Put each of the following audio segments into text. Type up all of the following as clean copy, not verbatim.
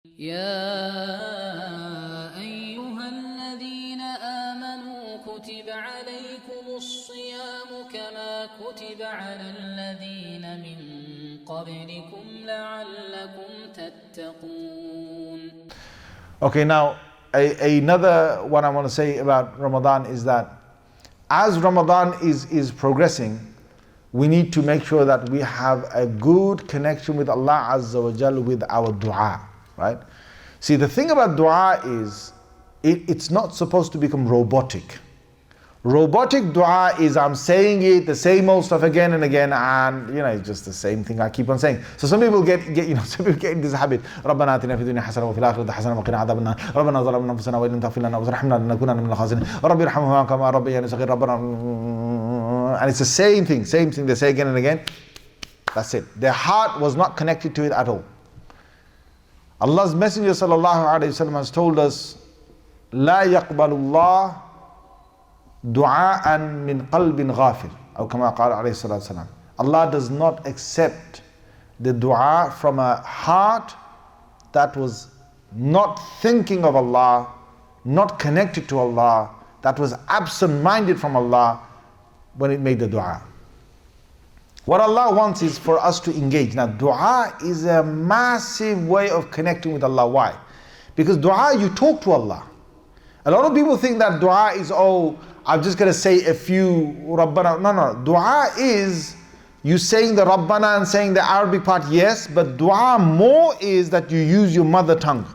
يا أيها الذين آمنوا كتب عليكم الصيام كما كتب على الذين من قبلكم لعلكم تتقون. Okay, now another one I want to say about Ramadan is that as Ramadan is progressing, we need to make sure that we have a good connection with Allah Azza wa Jal with our dua, right? See, the thing about dua is it's not supposed to become robotic. Robotic dua is I'm saying it, the same old stuff again and again, and it's just the same thing I keep on saying. So some people get some people get in this habit. ربنا آتنا في الدنيا حسنة وفي الآخرة حسنة وقنا عذاب النار. ربنا ظلمنا أنفسنا وإن لم تغفر لنا وترحمنا لنكونن من الخاسرين. ربي ارحمهما كما ربياني صغيرا. ربنا, and it's the same thing they say again and again. That's it. Their heart was not connected to it at all. Allah's Messenger sallallahu alaihi wasallam has told us, لا يقبل الله دعاء من قلب غافل أو كما قال عليه الصلاة والسلام. Allah does not accept the dua from a heart that was not thinking of Allah, not connected to Allah, that was absent-minded from Allah when it made the dua. What Allah wants is for us to engage. Now dua is a massive way of connecting with Allah. Why? Because dua, you talk to Allah. A lot of people think that dua is, I'm just going to say a few Rabbana. No. Dua is you saying the Rabbana and saying the Arabic part, yes, but dua more is that you use your mother tongue.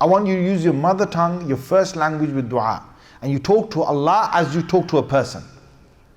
I want you to use your mother tongue, your first language with dua. And you talk to Allah as you talk to a person.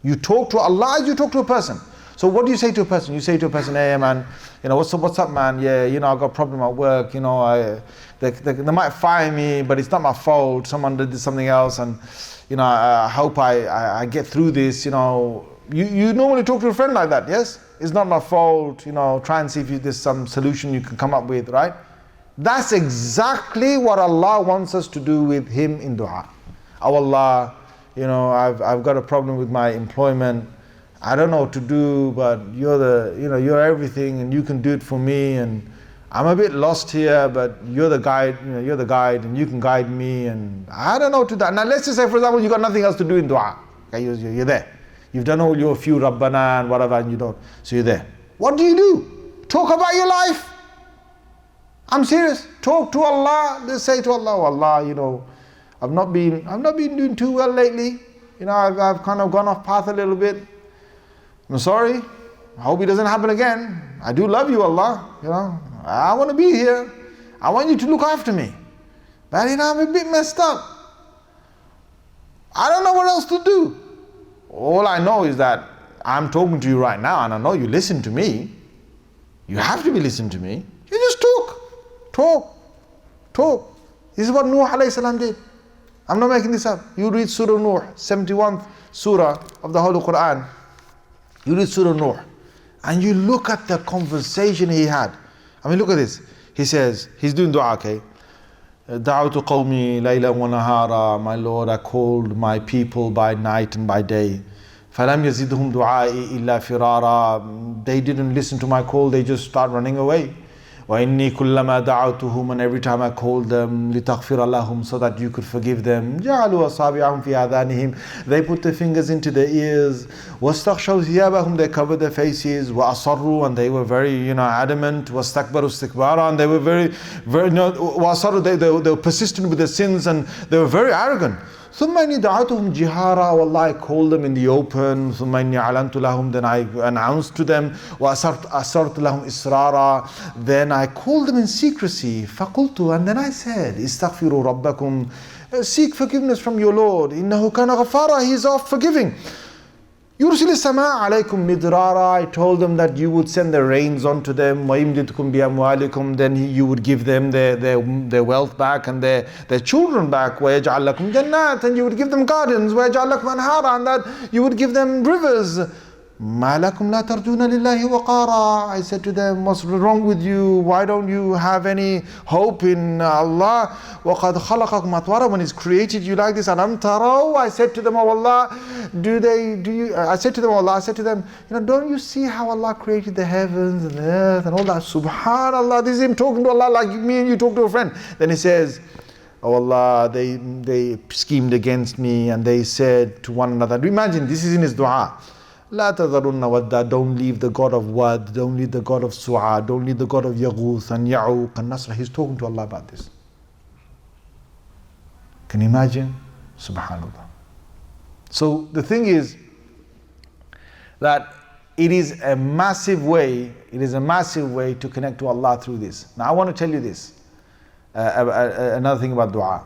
You talk to Allah as you talk to a person. So what do you say to a person? You say to a person, hey man, what's up man? Yeah, I got a problem at work, they might fire me, but it's not my fault. Someone did something else and I hope I get through this, You normally talk to a friend like that, yes? It's not my fault, try and see if there's some solution you can come up with, right? That's exactly what Allah wants us to do with Him in dua. Oh Allah, I've got a problem with my employment. I don't know what to do, but you're everything and you can do it for me, and I'm a bit lost here, but you're the guide, and you can guide me, and I don't know what to do. Now let's just say, for example, you got nothing else to do in dua. Okay, you're there. You've done all your few Rabbana and whatever, and you don't. So you're there. What do? Talk about your life. I'm serious. Talk to Allah. Just say to Allah, oh Allah, I've not been doing too well lately. I've kind of gone off path a little bit. I'm sorry. I hope it doesn't happen again. I do love you, Allah. I want to be here. I want you to look after me. But I'm a bit messed up. I don't know what else to do. All I know is that I'm talking to you right now, and I know you listen to me. You have to be listening to me. You just talk. This is what Nuh alayhi salam did. I'm not making this up. You read Surah Nuh, 71th Surah of the Holy Quran. You read Surah Nuh, and you look at the conversation he had. Look at this. He says, he's doing dua, okay? دعوت قومي ليلا ونهارا. My Lord, I called my people by night and by day. فلم يزدهم دعائي إلا فرارا. They didn't listen to my call, they just start running away. وإني كلما دعوتهم, and every time I called them, لتغفر لهم, so that you could forgive them. جعلوا أصابعهم في آذانهم. They put their fingers into their ears. واستغشوا ثيابهم, they covered their faces. وأصروا, and they were very adamant. واستكبروا استكبارا, and they were very وأصروا, they were persistent with their sins, and they were very arrogant. ثم إني دعوتهم جهارا. والله, I called them in the open. ثم إني أعلنت لهم, then I announced to them. وأسرت لهم إسرارا. Then I called them in secrecy. فقلت, and then I said, استغفروا ربكم, seek forgiveness from your Lord. إنه كان غفارا, He is oft forgiving. يرسل السماء عليكم مدرارا. I told them that you would send the rains onto them. ويمددكم بأموالكم, then you would give them their wealth back and their children back. ويجعل لكم جنات, and you would give them gardens. ويجعل لكم أنهارا, and that you would give them rivers. مَا لَكُمْ لَا تَرْجُونَ لِلَّهِ وَقَارًا. I said to them, what's wrong with you? Why don't you have any hope in Allah? وَقَدْ خَلَقَكُمْ أَطْوَارًا. When He's created you like this, أَلَمْ تَرَوْا. I said to them, oh Allah, I said to them, don't you see how Allah created the heavens and the earth and all that? Subhanallah, this is him talking to Allah like me and you talk to a friend. Then he says, oh Allah, they schemed against me and they said to one another. Imagine, this is in his dua. لا تذرن ودا. Don't leave the God of Wad, don't leave the God of Su'a, don't leave the God of Yaghuth and Ya'uq and Nasr. He's talking to Allah about this. Can you imagine? Subhanallah. So the thing is that it is a massive way to connect to Allah through this. Now I want to tell you this, another thing about dua,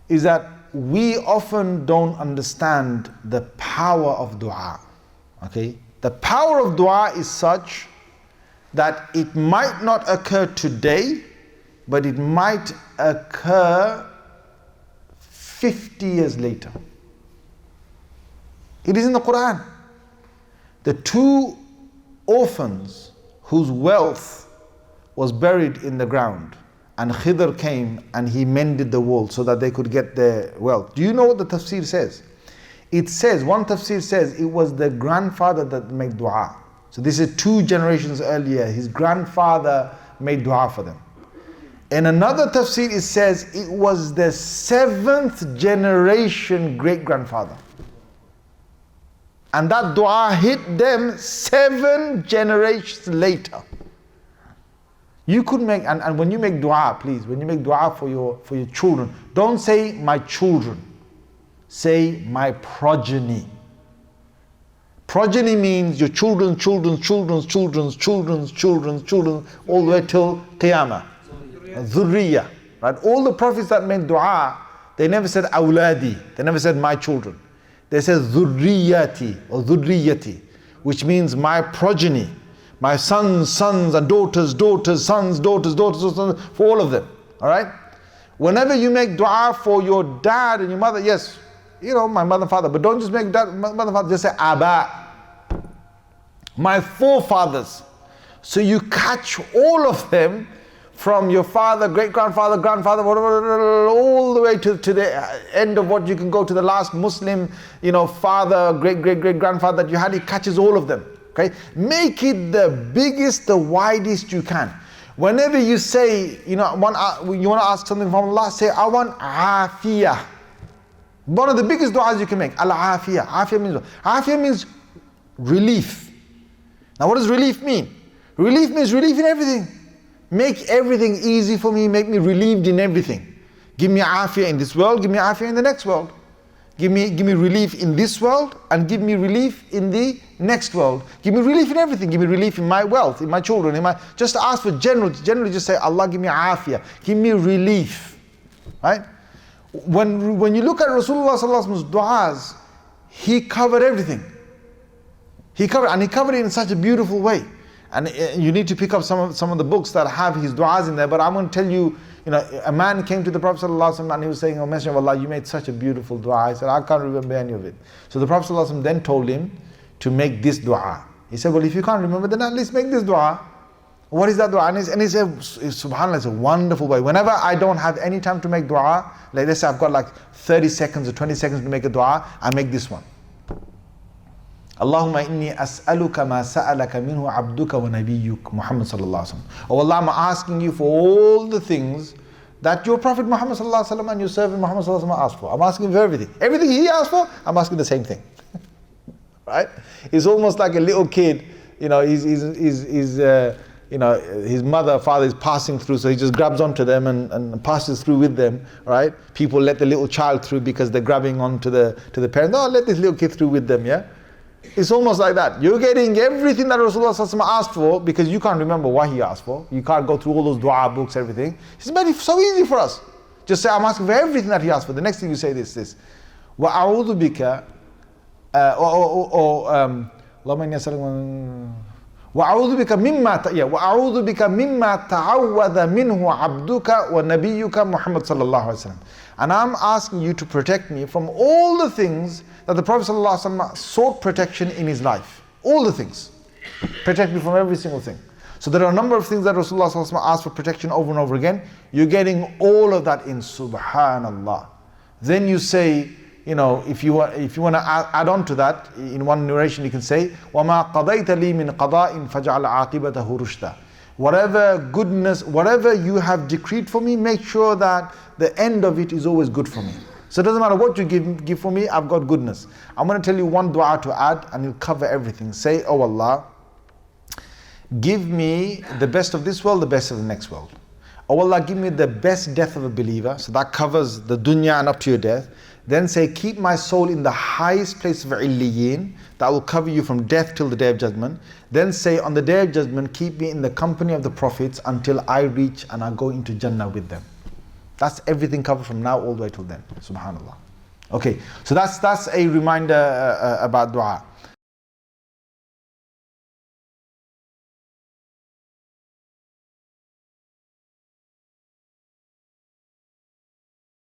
is that we often don't understand the power of dua. Okay? The power of dua is such that it might not occur today, but it might occur 50 years later. It is in the Quran. The two orphans whose wealth was buried in the ground, and Khidr came and he mended the wall so that they could get their wealth. Do you know what the tafsir says? It says, one tafsir says it was the grandfather that made dua. So this is 2 generations earlier. His grandfather made dua for them. In another tafsir it says it was the 7th generation great-grandfather. And that dua hit them 7 generations later. You could make, and when you make dua, please, when you make dua for your children, don't say my children. Say my progeny. Progeny means your children, all the way till Qiyamah. Dhurriya. Right? All the prophets that made dua, they never said awladi. They never said my children. They said dhurriyati or dhurriyati, which means my progeny. My sons and daughters, sons, daughters, for all of them. Alright? Whenever you make dua for your dad and your mother, yes, my mother and father, but don't just make mother and father, just say Aba. My forefathers. So you catch all of them from your father, great-grandfather, grandfather, whatever, all the way to the end of what you can go to the last Muslim, father, great-great-great-grandfather that you had. It catches all of them. Okay, make it the biggest, the widest you can. Whenever you say, you want to ask something from Allah, say, I want afiyah. One of the biggest du'as you can make, al-afiyah. Afiyah means relief. Now what does relief mean? Relief means relief in everything. Make everything easy for me, make me relieved in everything. Give me afiyah in this world, give me afiyah in the next world. Give me relief in this world and give me relief in the next world. Give me relief in everything. Give me relief in my wealth, in my children, just ask for generally just say, Allah give me afiyah, give me relief. Right? When you look at Rasulullah sallallahu alaihi wasallam's du'as, he covered everything. He covered it in such a beautiful way. And you need to pick up some of the books that have his du'as in there, but I'm going to tell you, a man came to the Prophet ﷺ and he was saying, oh Messenger of Allah, you made such a beautiful dua. He said, I can't remember any of it. So the Prophet ﷺ then told him to make this dua. He said, well, if you can't remember, then at least make this dua. What is that dua? And he said, subhanAllah, it's a wonderful way. Whenever I don't have any time to make dua, like let's say I've got like 30 seconds or 20 seconds to make a dua, I make this one. Allahumma inni as'aluka ma sa'alaka minhu abduka wa nabiyyuk Muhammad sallallahu alaihi wasallam. Oh Allah, I'm asking you for all the things that your Prophet Muhammad sallallahu alaihi wasallam and your servant Muhammad sallallahu alaihi wasallam asked for. I'm asking for everything. Everything he asked for, I'm asking the same thing. Right? It's almost like a little kid, his mother, father is passing through, so he just grabs onto them and passes through with them, right? People let the little child through because they're grabbing onto the parents. Oh, let this little kid through with them, yeah? It's almost like that. You're getting everything that Rasulullah sallallahu alaihi wasallam asked for because you can't remember what he asked for. You can't go through all those dua books, everything. It's made it so easy for us. Just say, I'm asking for everything that he asked for. The next thing you say this. وَأَعُوذُ بِكَ اللهم إني أسألك وأعوذ بك مما تعوذ منه عبدك ونبيك محمد صلى الله عليه وسلم. And I'm asking you to protect me from all the things that the Prophet صلى الله عليه وسلم sought protection in his life. All the things. Protect me from every single thing. So there are a number of things that Rasulullah sallallahu alaihi wasallam asked for protection over and over again. You're getting all of that in Subhanallah. Then you say, you know, if you want to add on to that, in one narration you can say, وَمَا قَضَيْتَ لِي مِنْ قَضَاءٍ فَجْعَلْ عَاقِبَتَهُ رُشْدًا. Whatever goodness, whatever you have decreed for me, make sure that the end of it is always good for me. So it doesn't matter what you give for me, I've got goodness. I'm going to tell you one dua to add and it'll cover everything. Say, oh Allah, give me the best of this world, the best of the next world. Oh Allah, give me the best death of a believer. So that covers the dunya and up to your death. Then say, keep my soul in the highest place of Illiyin. That will cover you from death till the day of judgment. Then say, on the day of judgment, keep me in the company of the prophets until I reach and I go into Jannah with them. That's everything covered from now all the way till then. Subhanallah. Okay, so that's a reminder about dua.